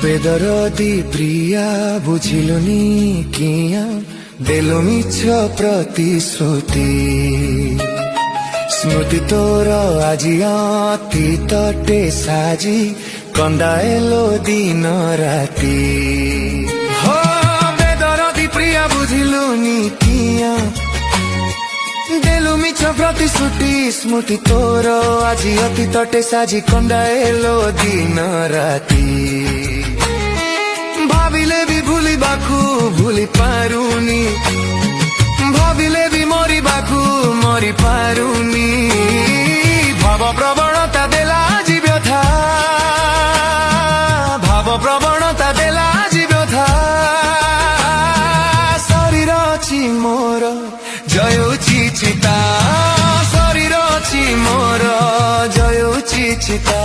বেদরদি প্রিয়া বুঝিলুনি কিয়া দেলু মিছ প্রতিশ্রুতি স্মৃতি তোর আজি অতীতটে সাজি কন্দায়েলো দিন রাতি হো বেদরদি প্রিয়া বুঝিলুনি কিয়া দেলু মিছ প্রতিশ্রুতি স্মৃতি তোর আজি অতীতটে সাজি কন্দায়েলো দিন রাতি ভাবিলে বি ভুলিবাকু ভুলি পাରୁନି ভাবিলে বি মরিবাকু মরি পাରୁନି ভাব প্রবণতা দেলা আজি ব্যথা ভাব প্রবণতা দেলা আজি ব্যথা শরীর অছি মোর জয়ুছি চিতা শরীর অছি মোর জয়ুছি চিতা